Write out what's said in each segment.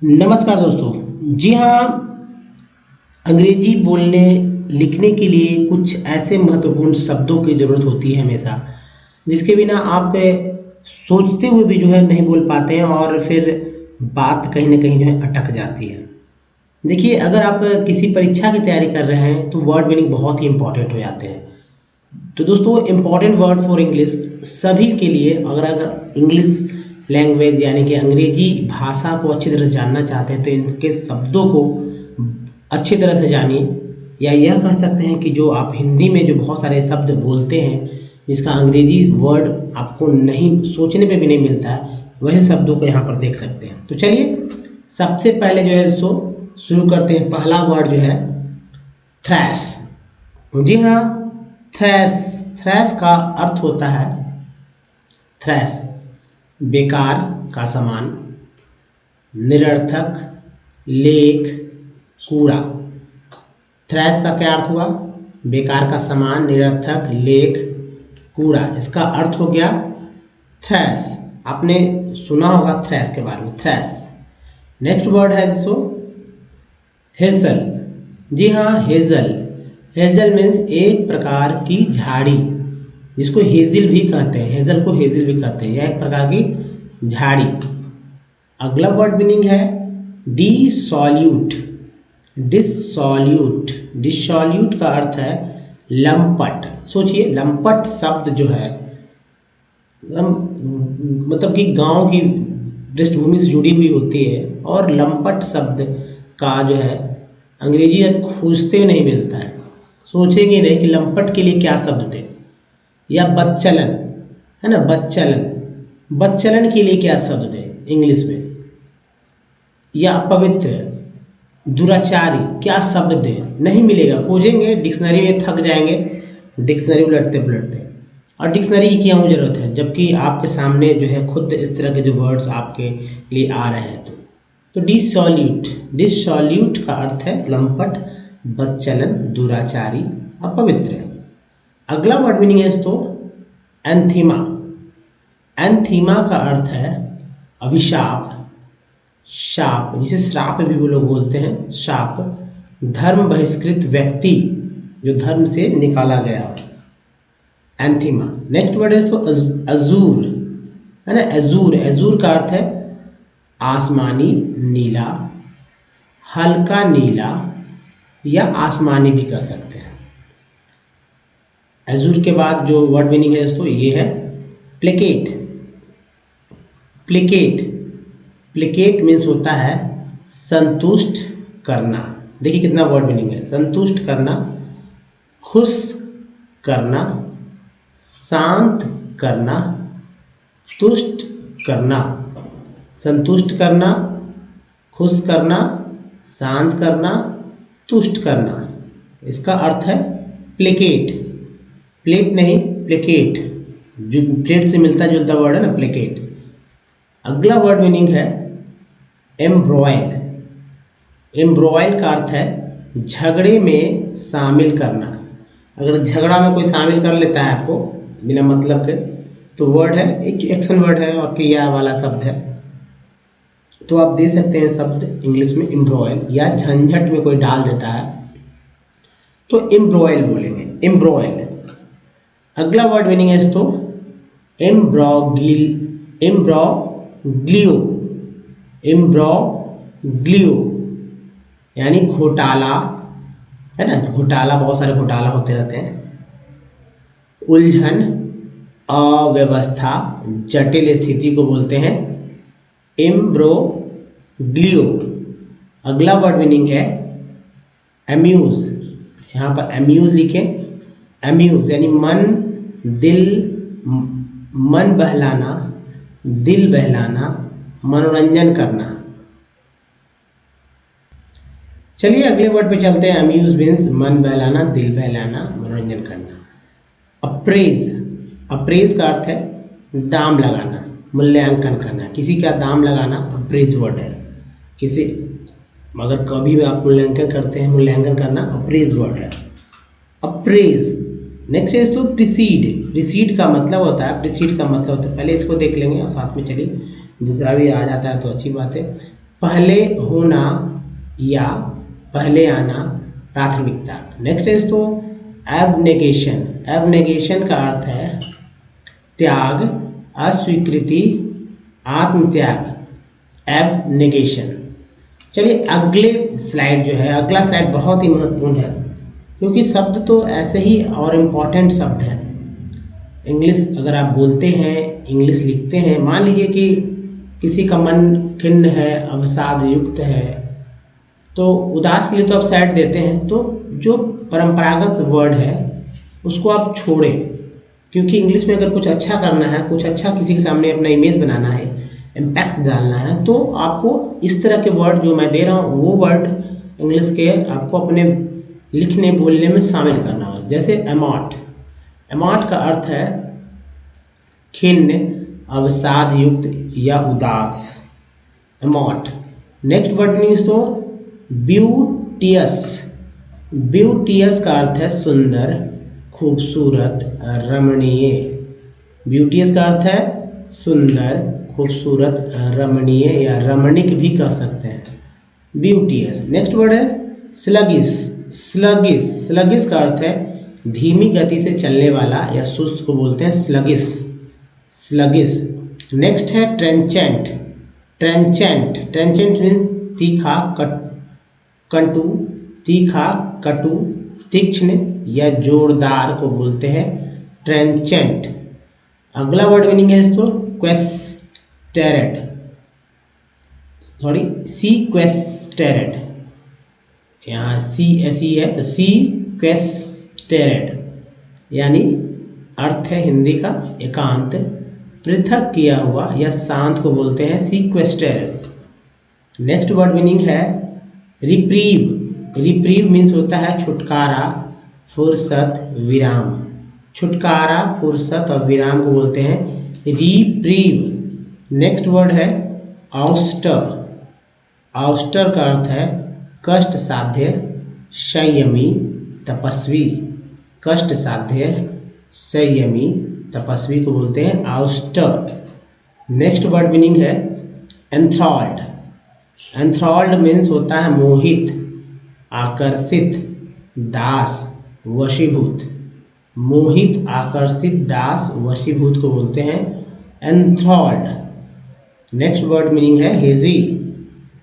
नमस्कार दोस्तों। जी हाँ, अंग्रेजी बोलने लिखने के लिए कुछ ऐसे महत्वपूर्ण शब्दों की ज़रूरत होती है हमेशा, जिसके बिना आप सोचते हुए भी जो है नहीं बोल पाते हैं और फिर बात कहीं ना कहीं जो है अटक जाती है। देखिए, अगर आप किसी परीक्षा की तैयारी कर रहे हैं तो वर्ड मीनिंग बहुत ही इंपॉर्टेंट हो जाते हैं। तो दोस्तों, इम्पॉर्टेंट वर्ड फॉर इंग्लिश सभी के लिए, अगर इंग्लिश लैंग्वेज यानी कि अंग्रेजी भाषा को अच्छी तरह से जानना चाहते हैं तो इनके शब्दों को अच्छी तरह से जानिए। या यह कह सकते हैं कि जो आप हिंदी में जो बहुत सारे शब्द बोलते हैं जिसका अंग्रेजी वर्ड आपको नहीं सोचने पे भी नहीं मिलता है, वही शब्दों को यहाँ पर देख सकते हैं। तो चलिए, सबसे पहले जो है सो शुरू करते हैं। पहला वर्ड जो है थ्रैश। जी हाँ, थ्रैश। थ्रैश का अर्थ होता है थ्रैश बेकार का सामान, निरर्थक, लेख, कूड़ा। थ्रैश का क्या अर्थ हुआ? बेकार का सामान, निरर्थक, लेख, कूड़ा। इसका अर्थ हो गया थ्रैश। आपने सुना होगा थ्रैश के बारे में, थ्रैश। नेक्स्ट वर्ड है जिसको हेजल। जी हाँ, हेजल। हेजल मीन्स एक प्रकार की झाड़ी, जिसको हेजिल भी कहते हैं। हेजल को हेजिल भी कहते हैं। यह एक प्रकार की झाड़ी। अगला वर्ड मीनिंग है डिसॉल्यूट। डिसॉल्यूट। डिसॉल्यूट का अर्थ है लंपट। सोचिए, लंपट शब्द जो है मतलब कि गांव की पृष्ठभूमि से जुड़ी हुई होती है, और लंपट शब्द का जो है अंग्रेजी खोजते नहीं मिलता है। सोचेंगे नहीं कि लंपट के लिए क्या शब्द थे। या बदचलन है ना, बदचलन। बदचलन के लिए क्या शब्द थे इंग्लिश में? या अपवित्र, दुराचारी, क्या शब्द थे? नहीं मिलेगा। खोजेंगे डिक्शनरी में, थक जाएंगे डिक्शनरी उलटते पुलटते। और डिक्शनरी की क्या जरूरत है जबकि आपके सामने जो है खुद इस तरह के जो वर्ड्स आपके लिए आ रहे हैं। तो डिसॉल्यूट। डिसॉल्यूट का अर्थ है लंपट, बदचलन, दुराचारी, अपवित्र। अगला वर्ड मीनिंग है तो एंथीमा। एंथीमा का अर्थ है अभिशाप, शाप, जिसे श्राप भी वो लोग बोलते हैं, शाप। धर्म बहिष्कृत व्यक्ति, जो धर्म से निकाला गया हो, एंथीमा। नेक्स्ट वर्ड है तो अजूर है ना, एजूर। एजूर का अर्थ है आसमानी, नीला, हल्का नीला, या आसमानी भी कह सकते हैं। एजूर के बाद जो वर्ड मीनिंग है दोस्तों ये है प्लेकेट। प्लेकेट। प्लेकेट मीन्स होता है संतुष्ट करना। देखिए कितना वर्ड मीनिंग है। संतुष्ट करना, खुश करना, शांत करना, तुष्ट करना। संतुष्ट करना, खुश करना, शांत करना, तुष्ट करना। इसका अर्थ है प्लेकेट। प्लेट नहीं, प्लेकेट। जो प्लेट से मिलता जुलता वर्ड है ना, प्लेकेट। अगला वर्ड मीनिंग है एम्ब्रॉयल। एम्ब्रॉयल का अर्थ है झगड़े में शामिल करना। अगर झगड़ा में कोई शामिल कर लेता है आपको बिना मतलब के, तो वर्ड है, एक एक्शन वर्ड है और क्रिया वाला शब्द है, तो आप दे सकते हैं शब्द इंग्लिश में एम्ब्रॉयल। या झंझट में कोई डाल देता है तो एम्ब्रॉयल बोलेंगे, एम्ब्रॉयल। अगला वर्ड मीनिंग है तो एम्ब्रॉग्लियो। एम्ब्रॉग्लियो यानी घोटाला है ना, घोटाला। बहुत सारे घोटाला होते रहते हैं। उलझन, अव्यवस्था, जटिल स्थिति को बोलते हैं एम्ब्रोग्लियो। अगला वर्ड मीनिंग है अम्यूज। यहाँ पर अम्यूज लिखें। अम्यूज यानी मन, दिल, मन बहलाना, दिल बहलाना, मनोरंजन करना। चलिए अगले वर्ड पे चलते हैं। अम्यूज मीन्स मन बहलाना, दिल बहलाना, मनोरंजन करना। अप्रेज। अप्रेज का अर्थ है दाम लगाना, मूल्यांकन करना। किसी का दाम लगाना अप्रेज वर्ड है। किसी अगर कभी भी आप मूल्यांकन करते हैं, मूल्यांकन करना अप्रेज वर्ड है, अप्रेज। नेक्स्ट है तो प्रिसीड। प्रिसीड का मतलब होता है, प्रिसीड का मतलब होता है, पहले इसको देख लेंगे और साथ में चलिए दूसरा भी आ जाता है तो अच्छी बात है। पहले होना या पहले आना, प्राथमिकता। नेक्स्ट है दोस्तों एबनेगेशन। एबनेगेशन का अर्थ है त्याग, अस्वीकृति, आत्मत्याग, एबनेगेशन। चलिए अगले स्लाइड जो है, अगला स्लाइड बहुत ही महत्वपूर्ण है क्योंकि शब्द तो ऐसे ही और इम्पॉर्टेंट शब्द हैं। इंग्लिश अगर आप बोलते हैं, इंग्लिश लिखते हैं, मान लीजिए कि किसी का मन खिन्न है, अवसाद युक्त है, तो उदास के लिए तो आप साइड देते हैं, तो जो परंपरागत वर्ड है उसको आप छोड़ें, क्योंकि इंग्लिश में अगर कुछ अच्छा करना है, कुछ अच्छा किसी के सामने अपना इमेज बनाना है, इम्पैक्ट डालना है, तो आपको इस तरह के वर्ड जो मैं दे रहा हूँ वो वर्ड इंग्लिश के आपको अपने लिखने बोलने में शामिल करना हो। जैसे एमॉट। एमॉट का अर्थ है खिन्न, अवसाद युक्त या उदास, एमॉट। नेक्स्ट वर्ड मीन्स तो ब्यूटियस। ब्यूटियस का अर्थ है सुंदर, खूबसूरत, रमणीय। ब्यूटियस का अर्थ है सुंदर, खूबसूरत, रमणीय या रमणीक भी कह सकते हैं, ब्यूटियस। नेक्स्ट वर्ड है स्लगिश। स्लगिश। स्लगिश का अर्थ है धीमी गति से चलने वाला या सुस्त को बोलते हैं स्लगिश, स्लगिश। नेक्स्ट है ट्रेंचेंट। ट्रेंचेंट। ट्रेंचेंट मीन्स तीखा, कटु, तीखा, कटु, तीक्ष्ण या जोरदार को बोलते हैं ट्रेंचेंट। अगला वर्ड मीनिंग है इसको क्वेस्टेरेड, सॉरी सीक्वेस्टेरेड। यहाँ सी ऐसी है तो सीक्वेस्टेरेड, यानी अर्थ है हिंदी का एकांत, पृथक किया हुआ या शांत को बोलते हैं सीक्वेस्टेरस। नेक्स्ट वर्ड मीनिंग है रिप्रीव। रिप्रीव मीन्स होता है छुटकारा, फुर्सत, विराम। छुटकारा, फुर्सत और विराम को बोलते हैं रिप्रीव। नेक्स्ट वर्ड है ऑस्टर। ऑस्टर का अर्थ है कष्ट साध्य, संयमी, तपस्वी। कष्ट साध्य, संयमी, तपस्वी को बोलते हैं ऑस्टर। नेक्स्ट वर्ड मीनिंग है एंथ्रॉल्ड। एंथ्रॉल्ड मीन्स होता है मोहित, आकर्षित, दास, वशीभूत। मोहित, आकर्षित, दास, वशीभूत को बोलते हैं एंथ्रॉल्ड। नेक्स्ट वर्ड मीनिंग है हेजी।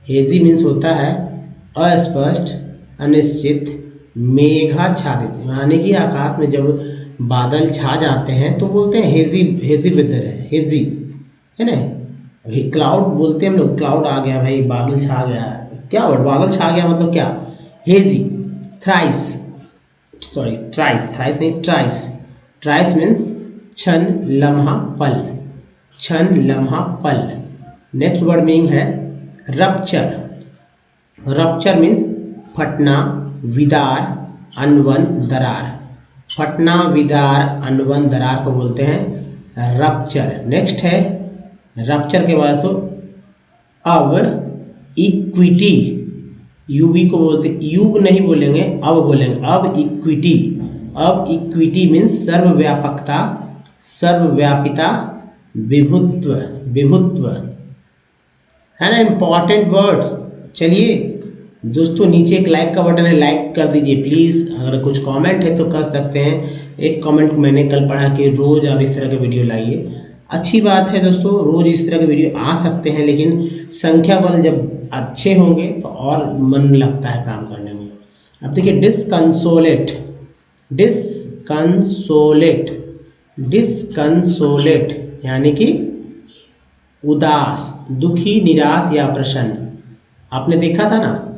हेजी मीन्स होता है अस्पष्ट, अनिश्चित, मेघाच्छादित, यानी कि आकाश में जब बादल छा जाते हैं तो बोलते हैं हेजी, हेजी वेदर है, हेजी है ना। क्लाउड बोलते हैं हम लोग, क्लाउड आ गया भाई, बादल छा गया, क्या वर्ड, बादल छा गया मतलब क्या, हेजी। थ्राइस, सॉरी ट्राइस, थ्राइस नहीं ट्राइस। ट्राइस मीन्स क्षण, लम्हा, पल, क्षण, लम्हा, पल। नेक्स्ट वर्ड मीनिंग है रप्चर। रप्चर मीन्स फटना, विदार, अनवन, दरार। फटना, विदार, अनवन, दरार को बोलते हैं रप्चर। नेक्स्ट है रप्चर के बाद तो अब इक्विटी, यूबी को बोलते, युग नहीं बोलेंगे, अब बोलेंगे, अब इक्विटी। अब इक्विटी मीन्स सर्वव्यापकता, सर्वव्यापिता, विभुत्व, विभुत्व है ना, इंपॉर्टेंट वर्ड्स। चलिए दोस्तों नीचे एक लाइक का बटन है, लाइक कर दीजिए प्लीज़। अगर कुछ कमेंट है तो कर सकते हैं। एक कमेंट मैंने कल पढ़ा कि रोज़ आप इस तरह के वीडियो लाइए। अच्छी बात है दोस्तों, रोज़ इस तरह के वीडियो आ सकते हैं, लेकिन संख्या बल जब अच्छे होंगे तो और मन लगता है काम करने में। अब देखिए डिसकंसोलेट। डिसकंसोलेट, डिसकंसोलेट यानी कि उदास, दुखी, निराश या प्रसन्न। आपने देखा था ना,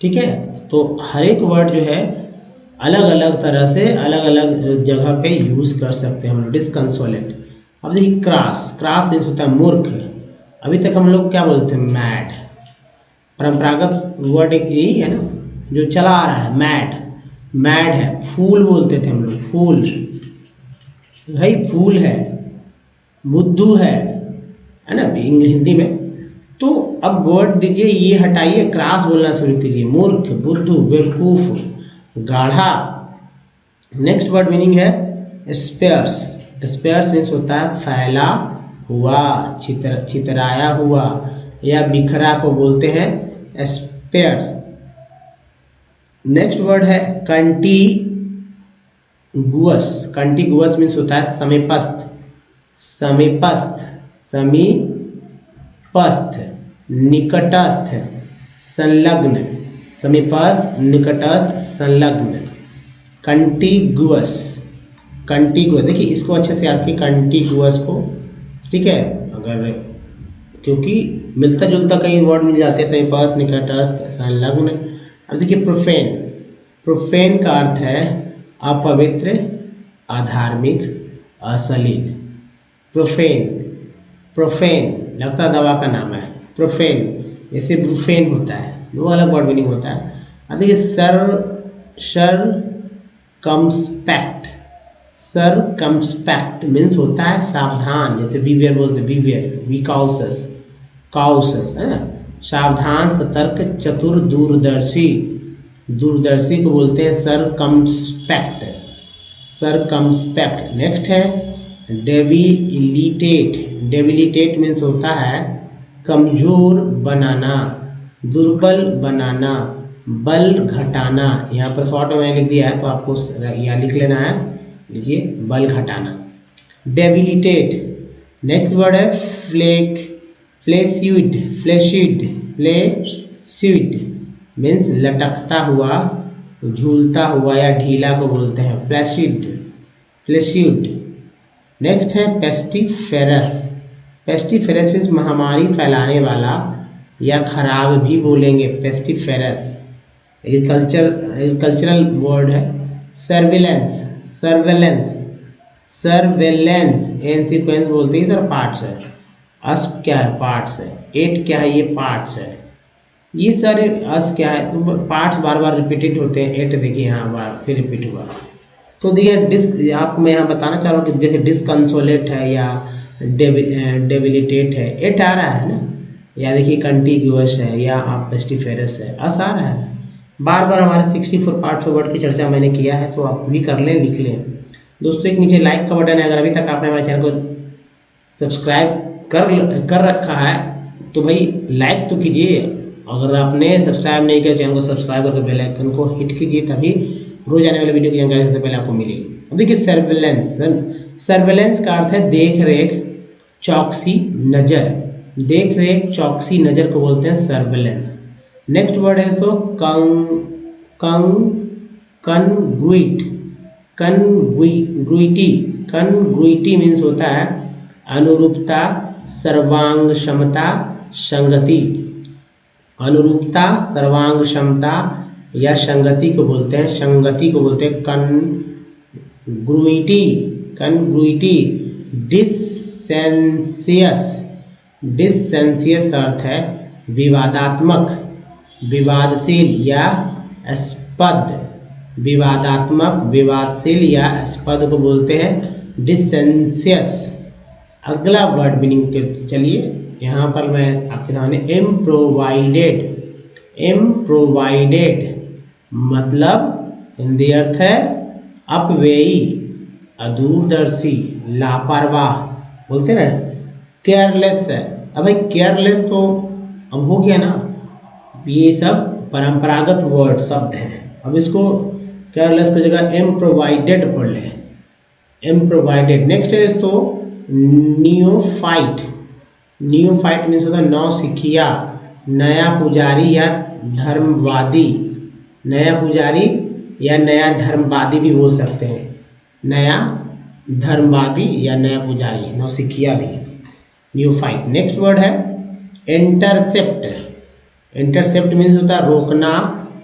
ठीक है। तो हर एक वर्ड जो है अलग अलग तरह से अलग अलग जगह पे यूज़ कर सकते हैं हम लोग। डिसकंसोलेट। अब देखिए क्रास। क्रास मीन्स होता है मूर्ख। अभी तक हम लोग क्या बोलते हैं, मैड। परंपरागत वर्ड एक यही है ना जो चला आ रहा है, मैड, मैड है। फूल बोलते थे हम लोग, फूल भाई, फूल है। बुद्धू है ना इंग्लिश, हिंदी में। तो अब वर्ड दीजिए, ये हटाइए, क्रास बोलना शुरू कीजिए। मूर्ख, बुद्धू, बेवकूफ, गाढ़ा। नेक्स्ट वर्ड मीनिंग है स्पेयर्स। स्पेयर्स मीन्स होता है फैला हुआ, छितराया हुआ, या बिखरा को बोलते हैं स्पेयर्स। नेक्स्ट वर्ड है कंटिगुअस। कंटिगुअस मीन्स होता है समीपस्थ, समीपस्थ, समीपस्थ, निकटस्थ, संलग्न, समीपस्थ, निकटस्थ, संलग्न, कंटिगुअस। कंटिगुअस देखिए इसको अच्छे से याद कीजिए कंटिगुअस को, ठीक है, अगर क्योंकि मिलता जुलता कई वर्ड मिल जाते हैं, समीपस्थ, निकटस्थ, संलग्न। अब देखिए प्रोफेन। प्रोफेन का अर्थ है अपवित्र, अधार्मिक, अश्लील। प्रोफेन, प्रोफेन लगता दवा का नाम है। प्रोफेन जैसे ब्रूफेन होता है, वो अलग वर्ड भी नहीं होता है। अब देखिए सरकमस्पेक्ट। सरकमस्पेक्ट मीन्स होता है सावधान, जैसे बीवियर बोलते हैं, बीवियर, वी काउसस, काउसस है ना, सावधान, सतर्क, चतुर, दूरदर्शी। दूरदर्शी को बोलते हैं सरकमस्पेक्ट, सरकमस्पेक्ट। नेक्स्ट है डेबिलिटेट। डेबिलिटेट मीन्स होता है कमजोर बनाना, दुर्बल बनाना, बल घटाना। यहाँ पर शॉर्ट में मैंने लिख दिया है तो आपको यहाँ लिख लेना है, लिखिए बल घटाना, डेबिलिटेट। नेक्स्ट वर्ड है फ्लेसिड। फ्लेसिड, फ्लेसिड मीन्स लटकता हुआ, झूलता हुआ या ढीला को बोलते हैं फ्लेसिड, फ्लेसिड। नेक्स्ट है पेस्टिफेरस। पेस्टिफेरस मीन्स महामारी फैलाने वाला या खराब भी बोलेंगे, पेस्टिफेरस। एग्रीकल्चरल वर्ड है surveillance. Surveillance, surveillance, an sequence बोलते हैं सर, पार्ट्स है। अस क्या है, पार्ट्स है। एट क्या है, ये पार्ट्स है। ये सारे अस क्या है, तो पार्ट्स बार बार रिपीटेड होते हैं। एट देखिए यहाँ बार फिर रिपीट हुआ। तो देखिए आप मैं यहाँ बताना चाह रहा हूँ कि जैसे डिसकंसोलेट है या डेबिलिटेट है, एट आ रहा है ना, या देखिए कंटिग्यूअस है या आप पेस्टिफेरस है, अस आ रहा है। बार बार हमारे 64 पार्ट्स ऑफ वर्ड की चर्चा मैंने किया है, तो आप भी कर लें, लिख लें। दोस्तों एक नीचे लाइक का बटन है, अगर अभी तक आपने हमारे चैनल को सब्सक्राइब कर रखा है तो भाई लाइक तो कीजिए। अगर आपने सब्सक्राइब नहीं किया चैनल को सब्सक्राइब करके बेल आइकन को हिट कीजिए, तभी रोज आने वाले वीडियो की जानकारी सबसे पहले आपको मिलेगी। अब देखिए सर्वेलेंस। सर्वेलेंस का अर्थ है देख रेख, चौकसी, नज़र। देख रेख, चौकसी, नज़र को बोलते हैं सर्वेलेंस। नेक्स्ट वर्ड है सो कनग्रुइट। कनग्रुइटी। कनग्रुइटी मीन्स होता है अनुरूपता, सर्वांग क्षमता, संगति। अनुरूपता, सर्वांग क्षमता या संगति को बोलते हैं, संगति को बोलते हैं कनग्रुइटी। कनग्रुइटी। डिससेंसियस। डिससेंसियस का अर्थ है विवादात्मक, विवादशील या अस्पद। विवादात्मक, विवादशील या अस्पद को बोलते हैं डिससेंसियस। अगला वर्ड मीनिंग के चलिए यहाँ पर मैं आपके सामने इम्प्रोवाइडेड। इम्प्रोवाइडेड मतलब हिंदी अर्थ है अपव्ययी, अदूरदर्शी, लापरवाह बोलते हैं ना। केयरलेस है, अब भाई केयरलेस तो अब हो गया ना, ये सब परंपरागत वर्ड शब्द हैं। अब इसको केयरलेस की जगह इम्प्रोवाइडेड पढ़ लें, इम्प्रोवाइडेड। नेक्स्ट है तो नियोफाइट। नियोफाइट मीन्स होता है नौसिखिया, नया पुजारी या धर्मवादी। नया पुजारी या नया धर्मवादी भी बोल सकते हैं, नया धर्मवादी या नया पुजारी, नौसिखिया भी, नियोफाइट। नेक्स्ट वर्ड है इंटरसेप्ट। इंटरसेप्ट मीन्स होता है रोकना,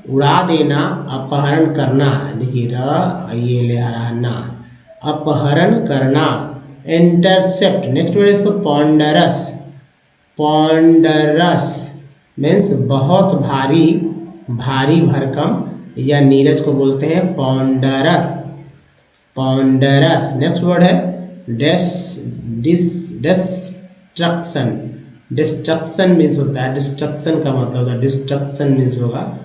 उड़ा देना, अपहरण करना। देखिए ये ले हराना, अपहरण करना, इंटरसेप्ट। नेक्स्ट वर्ड है तो पॉन्डरस। पॉन्डरस मीन्स बहुत भारी, भारी भरकम या नीरज को बोलते हैं पॉन्डरस, पॉन्डरस। नेक्स्ट वर्ड है डिस्ट्रक्शन। डिस्ट्रक्शन मीन्स होता है, डिस्ट्रक्शन का मतलब होता है, डिस्ट्रक्शन मीन्स होगा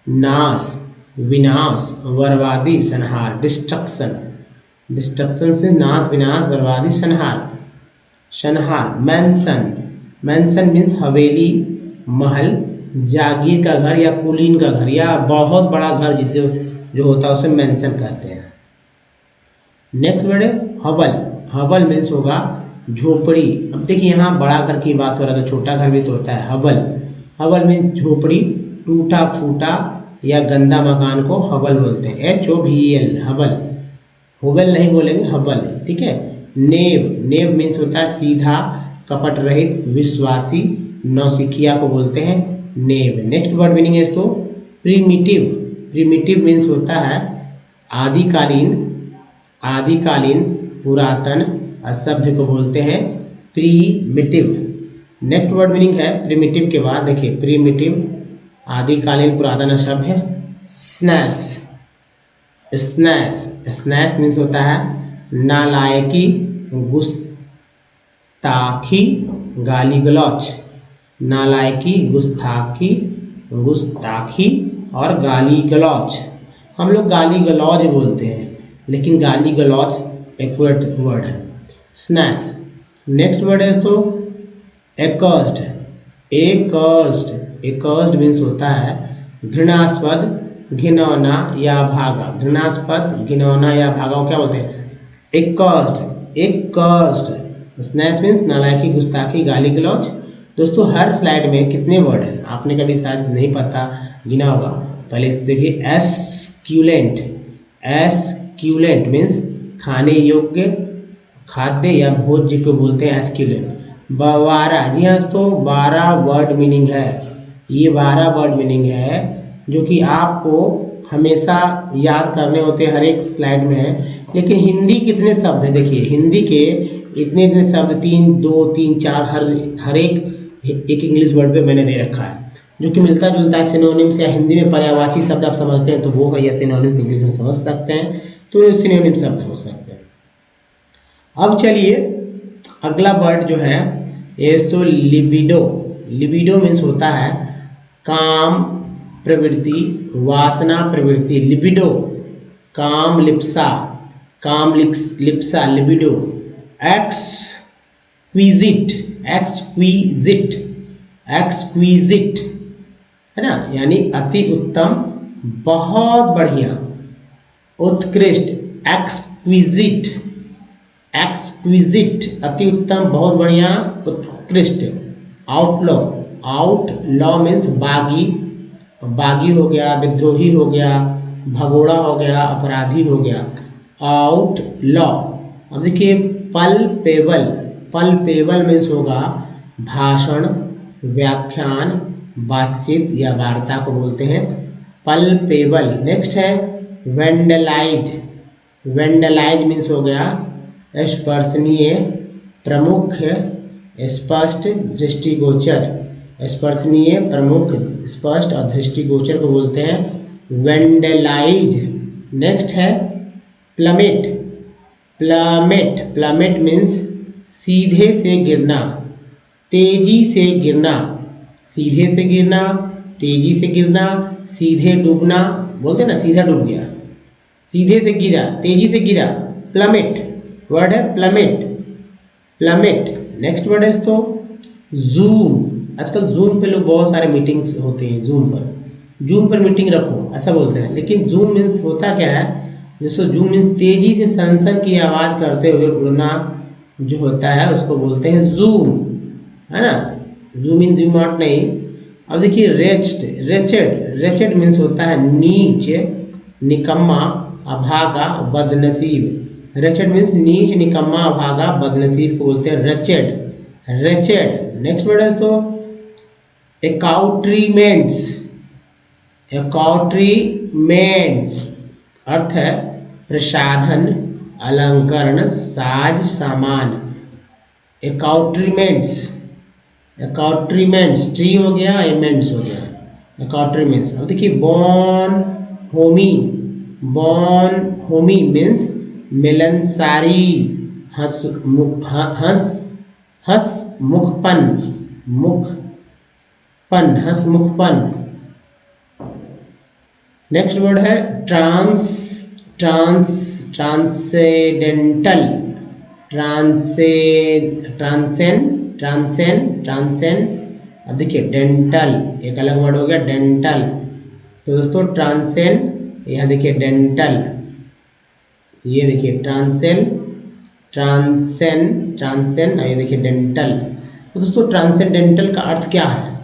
नाश, विनाश, बर्बादी, संहार। डिस्ट्रक्शन, डिस्ट्रक्शन से नाश, विनाश, बर्बादी, संहार। संहार। मेंशन। मैंसन मीन्स हवेली, महल, जागीर का घर या कुलीन का घर या बहुत बड़ा घर जिसे जो होता है उसे मैंसन कहते हैं। नेक्स्ट वर्ड है हवल। हवल मीन्स होगा झोपड़ी। अब देखिए यहाँ बड़ा घर की बात हो रहा है तो छोटा घर भी तो होता है हवल। हवल मीन्स झोपड़ी, टूटा फूटा या गंदा मकान को हवल बोलते हैं, HOVEL हवल। होवल नहीं बोलेंगे, हवल, ठीक है। नेव, नेव मीन्स होता है सीधा, कपट रहित, विश्वासी, नौसिखिया को बोलते हैं नेव। नेक्स्ट वर्ड मीनिंग है इसको प्रीमिटिव। प्रीमिटिव मीन्स होता है आदिकालीन, आदिकालीन, पुरातन, असभ्य को बोलते हैं प्रीमिटिव। नेक्स्ट वर्ड मीनिंग है प्रीमिटिव के बाद देखिए प्रीमिटिव, आदिकालीन, पुरातन, असभ्य। स्नैस, स्नैस, स्नैस मीन्स होता है नालायकी, गुस्ताखी, गाली गलौच। नालायकी, गुस्ताखी, गुस्ताखी और गाली गलौच। हम लोग गाली गलौज बोलते हैं लेकिन गाली गलौच एक्यूरेट वर्ड है स्नैस। नेक्स्ट वर्ड है तो एक्कर्स्ड। एक्कर्स्ड, एक्कर्स्ड मीन्स होता है घृणास्पद, घिनौना या भागा। घृणास्पद, घिनौना या भागा को क्या बोलते हैं एक्कर्स्ड। एक्कर्स्ड। स्नैस मीन्स नालायकी, गुस्ताखी, गाली गलौच। दोस्तों हर स्लाइड में कितने वर्ड हैं आपने कभी शायद नहीं पता गिना होगा, पहले इसे देखिए। एस्क्यूलेंट, एस्क्यूलेंट मीन्स खाने योग्य, खाद्य या भोज्य को बोलते हैं एस्क्यूलेंट। 12, जी हाँ दोस्तों 12 वर्ड मीनिंग है, ये 12 वर्ड मीनिंग है जो कि आपको हमेशा याद करने होते हैं, हर एक स्लाइड में है। लेकिन हिंदी कितने शब्द हैं देखिए, हिंदी के इतने इतने शब्द 3, 2, 3, 4 हर एक इंग्लिश वर्ड पे मैंने दे रखा है जो कि मिलता जुलता है सिनोनिम्स या हिंदी में पर्यायवाची शब्द आप समझते हैं तो वो है, या सिनोनिम्स इंग्लिश में समझ सकते हैं तो सिनोनिम शब्द हो सकते हैं। अब चलिए अगला वर्ड जो है ये तो लिबिडो। लिबिडो मीन्स होता है काम प्रवृत्ति, वासना प्रवृत्ति। लिबिडो, काम लिप्सा, काम Lipsa, libido. Exquisite, exquisite, exquisite है ना, यानी अति उत्तम, बहुत बढ़िया, उत्कृष्ट। एक्सक्विजिट, एक्सक्विजिट अति उत्तम, बहुत बढ़िया, उत्कृष्ट। आउटलॉ, आउटलॉ मीन्स बागी, बागी हो गया, विद्रोही हो गया, भगोड़ा हो गया, अपराधी हो गया। आउटलॉ। अब देखिए पल्पेबल, पल्पेबल मीन्स होगा भाषण, व्याख्यान, बातचीत या वार्ता को बोलते हैं पल्पेबल। नेक्स्ट है वेंडलाइज। वेंडलाइज मीन्स हो गया स्पर्शनीय, प्रमुख, स्पष्ट, दृष्टिगोचर। स्पर्शनीय, प्रमुख, स्पष्ट और दृष्टिगोचर को बोलते हैं वेंडलाइज। नेक्स्ट है प्लमेट। प्लमेट, प्लमेट मीन्स सीधे से गिरना, तेजी से गिरना। सीधे से गिरना, तेजी से गिरना, सीधे डूबना, बोलते हैं ना सीधा डूब गया, सीधे से गिरा, तेजी से गिरा, प्लमेट वर्ड है प्लमेट, प्लमेट। नेक्स्ट वर्ड है तो जूम। आजकल जूम पे लोग बहुत सारे मीटिंग्स होते हैं, जूम पर मीटिंग रखो ऐसा बोलते हैं। लेकिन जूम मीन्स होता क्या है, जैसे जूम मीन्स तेजी से सनसन की आवाज़ करते हुए उड़ना जो होता है उसको बोलते हैं जूम, है ना। जूम इन जूम आउट नहीं। अब देखिए रेच्ड, रेचेड, रेचेड मीन्स होता है नीच, निकम्मा, अभागा, बदनसीब। रेचेड मीन्स नीच, निकम्मा, अभागा, बदनसीब को बोलते हैं रेचेड, रेचेड। नेक्स्ट वर्ड है तो एकाउट्रीमेंट्स। एकाउट्रीमेंट्स अर्थ है प्रसाधन, अलंकरण, साज, सामान। एकाउट्रीमेंट्स, एकाउट्रीमेंट्स, ट्री हो गया, इमेंट्स हो गया, एकाउट्रीमेंट्स। अब देखिए बॉन होमी, बॉन होमी मीन्स मिलनसारी, हंस मुखपन, मुखपन, हंस मुखपन। नेक्स्ट वर्ड है ट्रांसेंडेंटल, ट्रांसेंडेंटल ट्रांसेंड ट्रांसेंड। अब देखिए डेंटल, एक अलग वर्ड हो गया डेंटल। तो दोस्तों ट्रांसेंड, यहाँ देखिए डेंटल, ये देखिए ट्रांसेंड ट्रांसेंड ट्रांसेंड, ये देखिए डेंटल। तो दोस्तों ट्रांसेंडेंटल का अर्थ क्या है?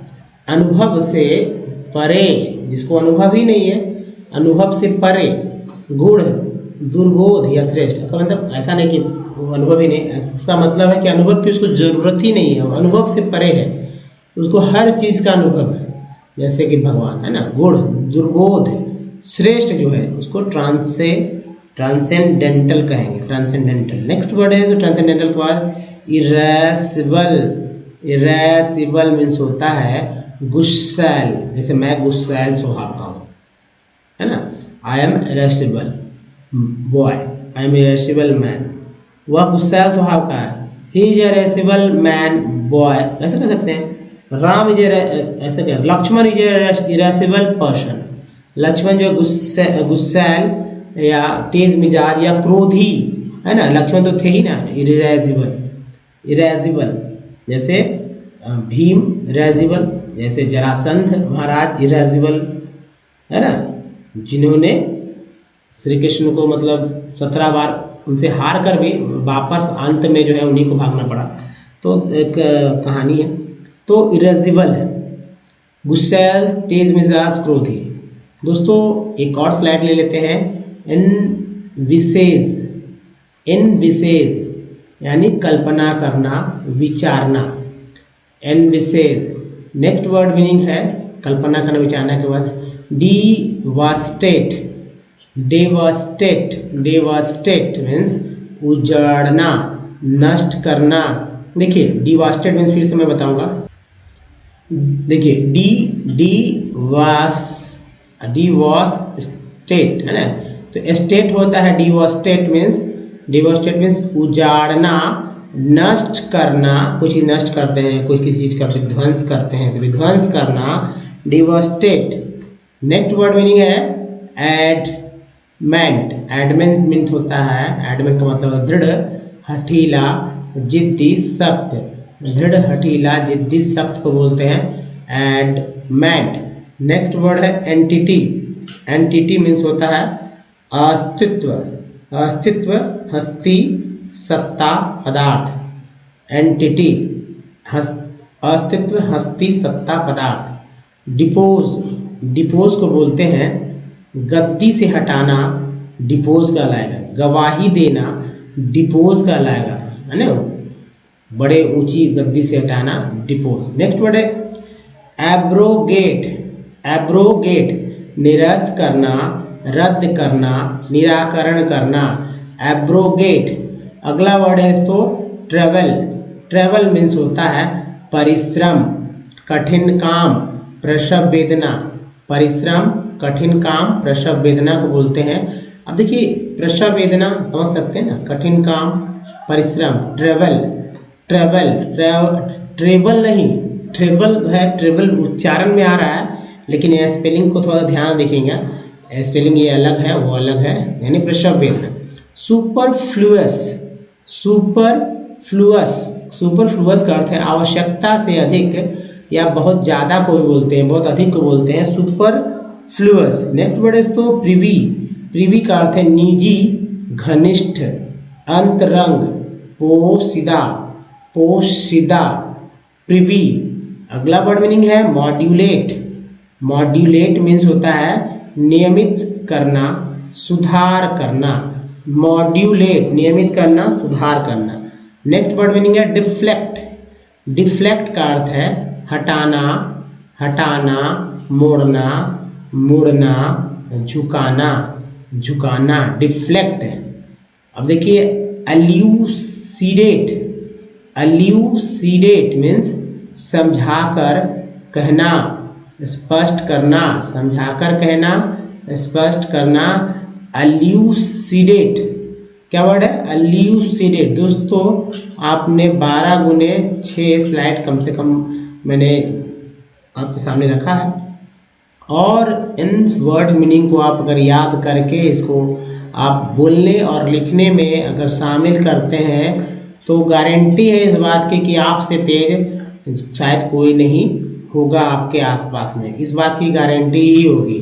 अनुभव से परे, जिसको अनुभव ही नहीं है, अनुभव से परे, गुण, दुर्बोध या श्रेष्ठ का मतलब ऐसा नहीं कि वो अनुभव ही नहीं, इसका मतलब है कि अनुभव की उसको जरूरत ही नहीं है, अनुभव से परे है, उसको हर चीज़ का अनुभव है, जैसे कि भगवान है ना। गुण, दुर्बोध, श्रेष्ठ जो है उसको ट्रांसेंडेंटल कहेंगे, ट्रांसेंडेंटल। नेक्स्ट वर्ड है जो ट्रांसेंडेंटल के बाद इरेसिबल। इरेसिबल मीन्स होता है गुस्सैल, जैसे मैं गुस्सैल स्वभाव का हूँ, है ना। I am irascible boy, I am irascible man, वह गुस्सैल स्वभाव का है। He is irascible man boy, ऐसे कह सकते हैं। राम इज ऐसे कह, Lakshman is irascible person, Lakshman जो गुस्सैल या तेज मिजाज या क्रोधी है ना, लक्ष्मण तो थे ही ना, इरेसिबल इरेसिबल। जैसे भीम इरेसिबल, जैसे जरासंध महाराज इरेसिबल है ना, जिन्होंने श्री कृष्ण को मतलब 17 बार उनसे हार कर भी वापस अंत में जो है उन्हीं को भागना पड़ा। तो एक कहानी है। तो इरेसिबल है, गुस्सैल, तेज मिजाज, क्रोधी। दोस्तों एक और स्लाइड ले लेते हैं। एनविसेज, एनविसेज यानी कल्पना करना, विचारना, एनविसेज। नेक्स्ट वर्ड मीनिंग है कल्पना करना, विचारना के बाद डिवास्टेट। डेवास्टेट, डेवास्टेट मीन्स उजाड़ना, नष्ट करना। देखिए डिवास्टेट मीन्स फिर से मैं बताऊंगा। देखिए डिवास्टेट है ना, तो स्टेट होता है डिवास्टेट मीन्स उजाड़ना, नष्ट करना। कोई चीज़ नष्ट करते हैं, कोई किसी चीज़ का विध्वंस करते हैं, तो विध्वंस करना, डिवास्टेट। नेक्स्ट वर्ड मीनिंग है एडमेंट। एडमेंट मीन्स होता है, एडमेंट का मतलब दृढ़, हठीला, जिद्दी, सख्त। दृढ़, हठीला, जिद्दी, सख्त को बोलते हैं एडमेंट। नेक्स्ट वर्ड है एंटिटी। एंटिटी मीन्स होता है अस्तित्व, अस्तित्व, हस्ती, सत्ता, पदार्थ। एंटिटी अस्तित्व, हस्ती, सत्ता, पदार्थ। डिपोज, डिपोज को बोलते हैं गद्दी से हटाना, डिपोज कहलाएगा। गवाही देना, डिपोज कहलाएगा, है ना, बड़े ऊंची गद्दी से हटाना, डिपोज। नेक्स्ट वर्ड है एब्रोगेट। एब्रोगेट निरस्त करना, रद्द करना, निराकरण करना, एब्रोगेट। अगला वर्ड है तो ट्रेवल। ट्रेवल मीन्स होता है परिश्रम, कठिन काम, प्रसव वेदना। परिश्रम, कठिन काम, प्रसव वेदना को बोलते हैं। अब देखिए प्रसव वेदना समझ सकते हैं ना, कठिन काम, परिश्रम। ट्रेवल, ट्रेवल, ट्रेवल नहीं, ट्रेवल है, ट्रेवल उच्चारण में आ रहा है, लेकिन यह स्पेलिंग को थोड़ा ध्यान देखेंगे, स्पेलिंग ये अलग है, वो अलग है, यानी प्रसव वेदना। सुपरफ्लुअस, सुपरफ्लुअस, सुपरफ्लुअस का अर्थ है आवश्यकता से अधिक या बहुत ज़्यादा को भी बोलते हैं, बहुत अधिक को बोलते हैं, सुपरफ्लुअस। नेक्स्ट वर्ड है तो प्रिवी। प्रिवी का अर्थ है निजी, घनिष्ठ, अंतरंग, पोशीदा, पोशीदा, प्रिवी। अगला वर्ड मीनिंग है मॉड्यूलेट। मॉड्यूलेट मीन्स होता है नियमित करना, सुधार करना। मॉड्यूलेट नियमित करना, सुधार करना। नेक्स्ट वर्ड मीनिंग है डिफ्लेक्ट। डिफ्लेक्ट का अर्थ है हटाना, हटाना, मोड़ना, मुड़ना, झुकाना, झुकाना, डिफ्लेक्ट। अब देखिए एल्यूसिडेट। एल्यूसिडेट मीन्स समझाकर कहना, स्पष्ट करना, समझाकर कहना, स्पष्ट करना, एल्यूसिडेट। क्या वर्ड है? एल्यूसिडेट। दोस्तों आपने 12 गुने 6 स्लाइड कम से कम मैंने आपके सामने रखा है, और इन वर्ड मीनिंग को आप अगर याद करके इसको आप बोलने और लिखने में अगर शामिल करते हैं तो गारंटी है इस बात की कि आपसे तेज शायद कोई नहीं होगा आपके आसपास में, इस बात की गारंटी ही होगी।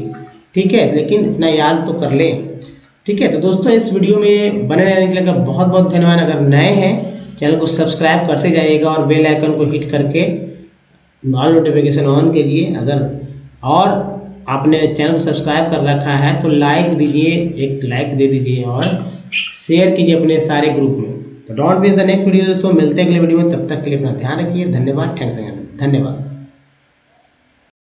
ठीक है, लेकिन इतना याद तो कर लें। ठीक है, तो दोस्तों इस वीडियो में बने रहने के लिए बहुत बहुत धन्यवाद। अगर नए हैं चैनल को सब्सक्राइब करते जाइएगा और बेल आइकन को हिट करके ऑल नोटिफिकेशन ऑन कीजिए। अगर और आपने चैनल को सब्सक्राइब कर रखा है तो लाइक दीजिए, एक लाइक दे दीजिए और शेयर कीजिए अपने सारे ग्रुप में। तो don't miss the next video दोस्तों, मिलते हैं अगले वीडियो में, तब तक के लिए अपना ध्यान रखिए। धन्यवाद, थैंक्स अगेन, धन्यवाद।